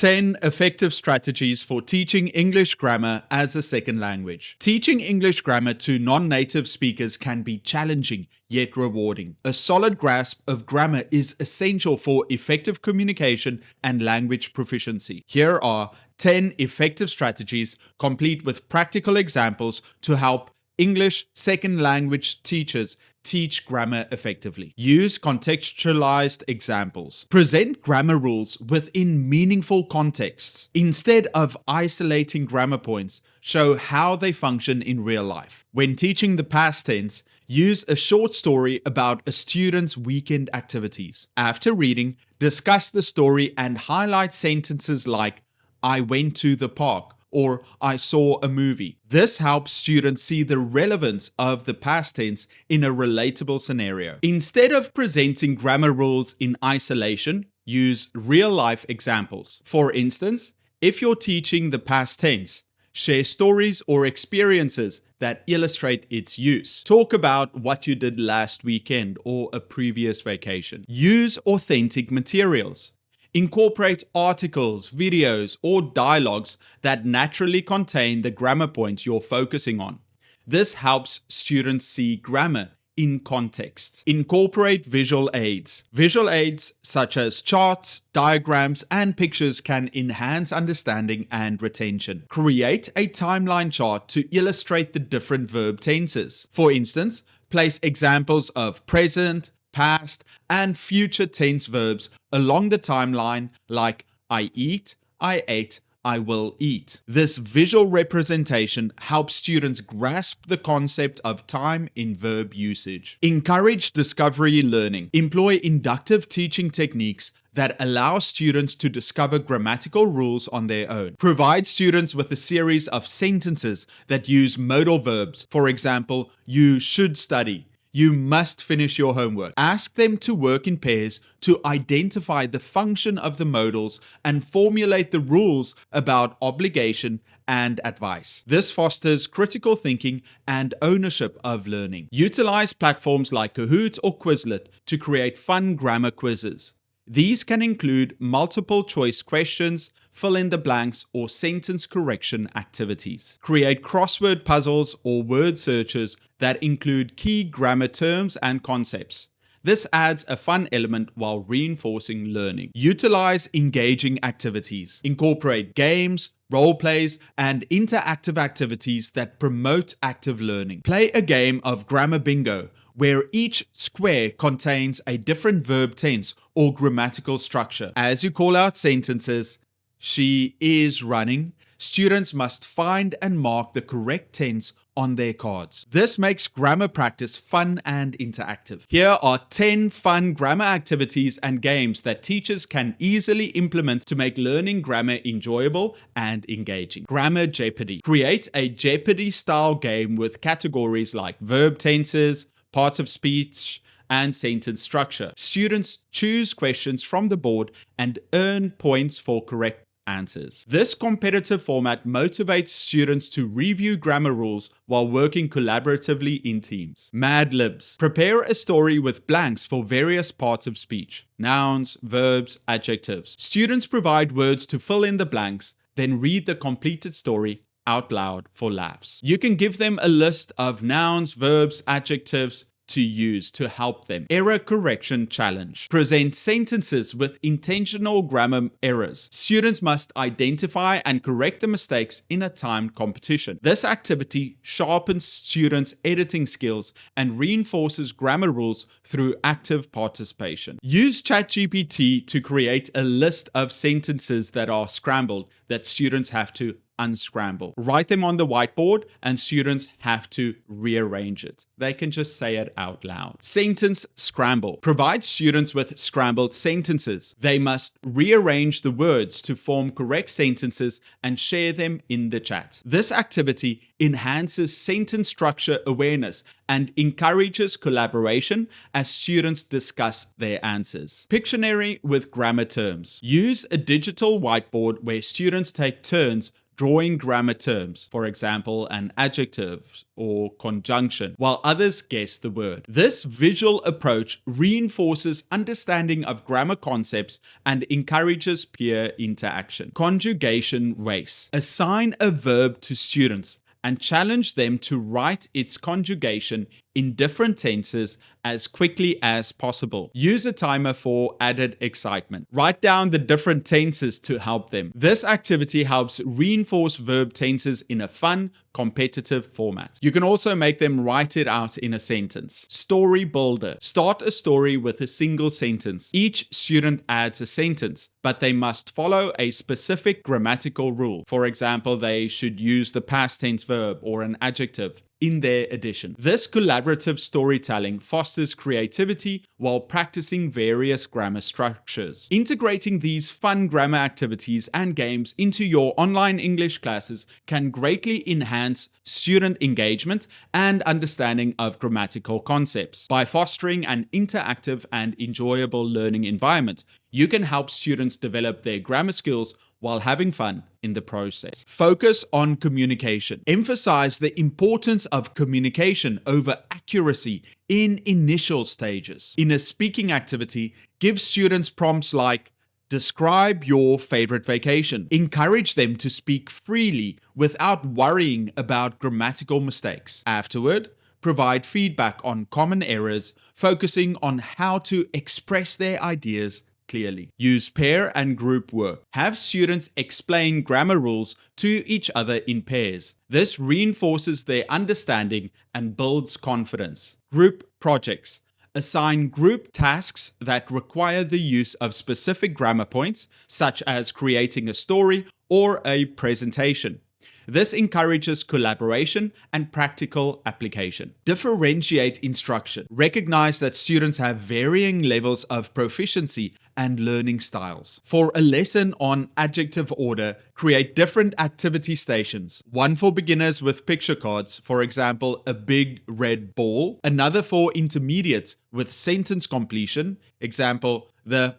10 effective strategies for teaching English grammar as a second language. Teaching English grammar to non-native speakers can be challenging yet rewarding. A solid grasp of grammar is essential for effective communication and language proficiency. Here are 10 effective strategies, complete with practical examples to help English second language teachers teach grammar effectively. Use contextualized examples. Present grammar rules within meaningful contexts. Instead of isolating grammar points, show how they function in real life. When teaching the past tense, use a short story about a student's weekend activities. After reading, discuss the story and highlight sentences like, "I went to the park," or "I saw a movie." This helps students see the relevance of the past tense in a relatable scenario. Instead of presenting grammar rules in isolation, use real-life examples. For instance, if you're teaching the past tense, share stories or experiences that illustrate its use. Talk about what you did last weekend or a previous vacation. Use authentic materials. Incorporate articles, videos, or dialogues that naturally contain the grammar point you're focusing on. This helps students see grammar in context. Incorporate visual aids. Visual aids such as charts, diagrams, and pictures can enhance understanding and retention. Create a timeline chart to illustrate the different verb tenses. For instance, place examples of present, past, and future tense verbs along the timeline like I eat, I ate, I will eat. This visual representation helps students grasp the concept of time in verb usage. Encourage discovery learning. Employ inductive teaching techniques that allow students to discover grammatical rules on their own. Provide students with a series of sentences that use modal verbs. For example, you should study. You must finish your homework. Ask them to work in pairs to identify the function of the modals and formulate the rules about obligation and advice. This fosters critical thinking and ownership of learning. Utilize platforms like Kahoot or Quizlet to create fun grammar quizzes. These can include multiple choice questions, fill in the blanks, or sentence correction activities. Create crossword puzzles or word searches that include key grammar terms and concepts. This adds a fun element while reinforcing learning. Utilize engaging activities. Incorporate games, role plays, and interactive activities that promote active learning. Play a game of grammar bingo, where each square contains a different verb tense or grammatical structure. As you call out sentences, she is running, students must find and mark the correct tense on their cards. This makes grammar practice fun and interactive. Here are 10 fun grammar activities and games that teachers can easily implement to make learning grammar enjoyable and engaging. Grammar Jeopardy. Create a Jeopardy-style game with categories like verb tenses, parts of speech, and sentence structure. Students choose questions from the board and earn points for correct answers. This competitive format motivates students to review grammar rules while working collaboratively in teams. Mad Libs. Prepare a story with blanks for various parts of speech: nouns, verbs, adjectives. Students provide words to fill in the blanks, then read the completed story out loud for laughs. You can give them a list of nouns, verbs, adjectives to use to help them. Error correction challenge. Present sentences with intentional grammar errors. Students must identify and correct the mistakes in a timed competition. This activity sharpens students' editing skills and reinforces grammar rules through active participation. Use ChatGPT to create a list of sentences that are scrambled that students have to unscramble. Write them on the whiteboard and students have to rearrange it. They can just say it out loud. Sentence scramble. Provide students with scrambled sentences. They must rearrange the words to form correct sentences and share them in the chat. This activity enhances sentence structure awareness and encourages collaboration as students discuss their answers. Pictionary with grammar terms. Use a digital whiteboard where students take turns drawing grammar terms, for example, an adjective or conjunction, while others guess the word. This visual approach reinforces understanding of grammar concepts and encourages peer interaction. Conjugation race. Assign a verb to students and challenge them to write its conjugation in different tenses as quickly as possible. Use a timer for added excitement. Write down the different tenses to help them. This activity helps reinforce verb tenses in a fun, competitive format. You can also make them write it out in a sentence. Story builder. Start a story with a single sentence. Each student adds a sentence, but they must follow a specific grammatical rule. For example, they should use the past tense verb or an adjective in their addition. This collaborative storytelling fosters creativity while practicing various grammar structures. Integrating these fun grammar activities and games into your online English classes can greatly enhance student engagement and understanding of grammatical concepts. By fostering an interactive and enjoyable learning environment, you can help students develop their grammar skills while having fun in the process. Focus on communication. Emphasize the importance of communication over accuracy in initial stages. In a speaking activity, give students prompts like, describe your favorite vacation. Encourage them to speak freely without worrying about grammatical mistakes. Afterward, provide feedback on common errors, focusing on how to express their ideas clearly. Use pair and group work. Have students explain grammar rules to each other in pairs. This reinforces their understanding and builds confidence. Group projects. Assign group tasks that require the use of specific grammar points, such as creating a story or a presentation. This encourages collaboration and practical application. Differentiate instruction. Recognize that students have varying levels of proficiency and learning styles. For a lesson on adjective order, create different activity stations. One for beginners with picture cards, for example, a big red ball. Another for intermediates with sentence completion, example, the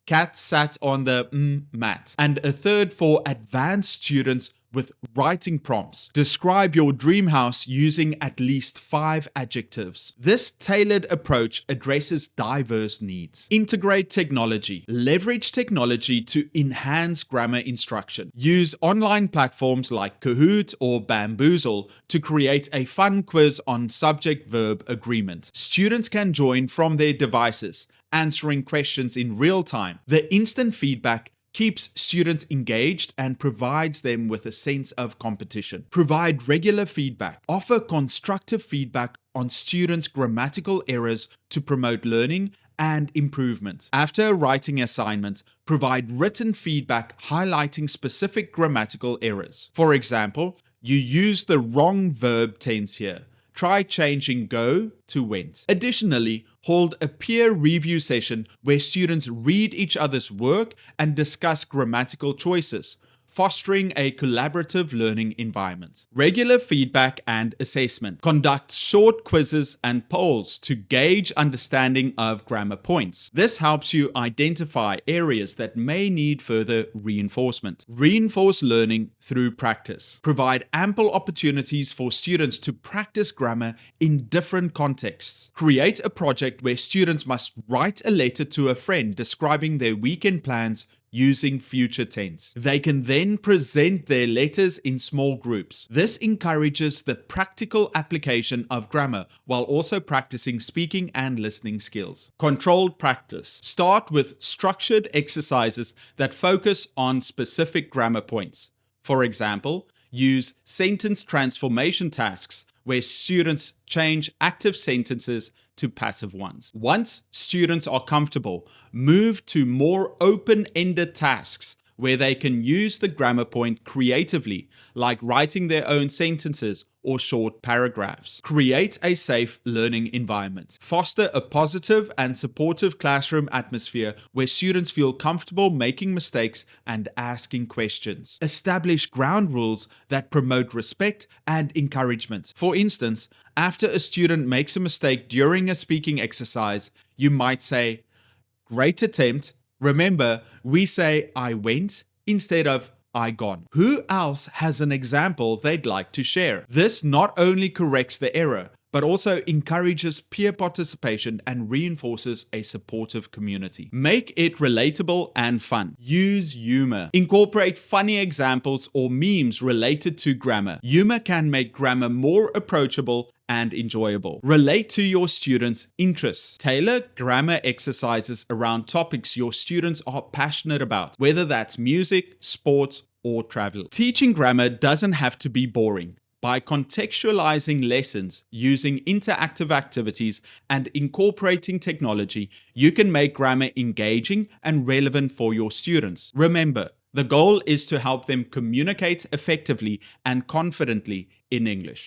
cat sat on the mat. And a third for advanced students with writing prompts. Describe your dream house using at least 5 adjectives. This tailored approach addresses diverse needs. Integrate technology. Leverage technology to enhance grammar instruction. Use online platforms like Kahoot or Bamboozle to create a fun quiz on subject-verb agreement. Students can join from their devices, answering questions in real time. The instant feedback keeps students engaged and provides them with a sense of competition. Provide regular feedback. Offer constructive feedback on students' grammatical errors to promote learning and improvement. After a writing assignment, provide written feedback highlighting specific grammatical errors. For example, you used the wrong verb tense here. Try changing go to went. Additionally, hold a peer review session where students read each other's work and discuss grammatical choices, fostering a collaborative learning environment. Regular feedback and assessment. Conduct short quizzes and polls to gauge understanding of grammar points. This helps you identify areas that may need further reinforcement. Reinforce learning through practice. Provide ample opportunities for students to practice grammar in different contexts. Create a project where students must write a letter to a friend describing their weekend plans using future tense. They can then present their letters in small groups. This encourages the practical application of grammar while also practicing speaking and listening skills. Controlled practice. Start with structured exercises that focus on specific grammar points. For example, use sentence transformation tasks where students change active sentences to passive ones. Once students are comfortable, move to more open-ended tasks where they can use the grammar point creatively, like writing their own sentences or short paragraphs. Create a safe learning environment. Foster a positive and supportive classroom atmosphere where students feel comfortable making mistakes and asking questions. Establish ground rules that promote respect and encouragement. For instance, after a student makes a mistake during a speaking exercise, you might say, "Great attempt. Remember, we say I went instead of I gone. Who else has an example they'd like to share? This not only corrects the error, but also encourages peer participation and reinforces a supportive community. Make it relatable and fun. Use humor. Incorporate funny examples or memes related to grammar. Humor can make grammar more approachable and enjoyable. Relate to your students' interests. Tailor grammar exercises around topics your students are passionate about, whether that's music, sports, or travel. Teaching grammar doesn't have to be boring. By contextualizing lessons, using interactive activities, and incorporating technology, you can make grammar engaging and relevant for your students. Remember, the goal is to help them communicate effectively and confidently in English.